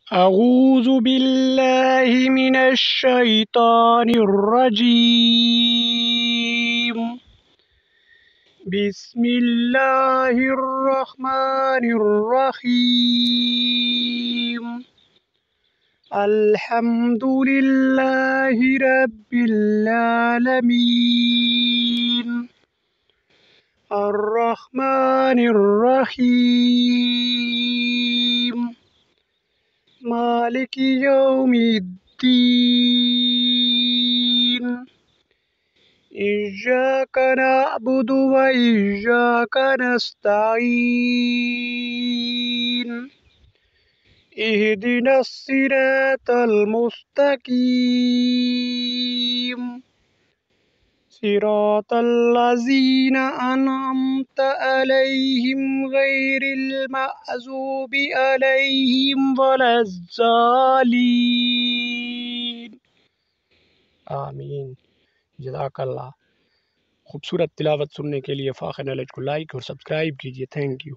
अऊज़ु बिल्लाहि मिनश शैतानिर रजीम। बिस्मिल्लाहिर रहमानिर रहीम। अल्हम्दुलिल्लाहि रब्बिल आलमीन। अर्रहमानिर रहीम। मालिकि यौमिद्दीन। इय्याका नअबुदु व इय्याका नस्तईन। इहदिनस सिरातल मुस्तकीम। सिरातल लज़ीना अनअमता अलैहिम गैरिल मग़ज़ूबि अलैहिम वलज़्ज़ालिन। आमीन। जज़ाकल्लाह। खूबसूरत तिलावत सुनने के लिए फ़ाखर नॉलेज को लाइक और सब्सक्राइब कीजिए। Thank you.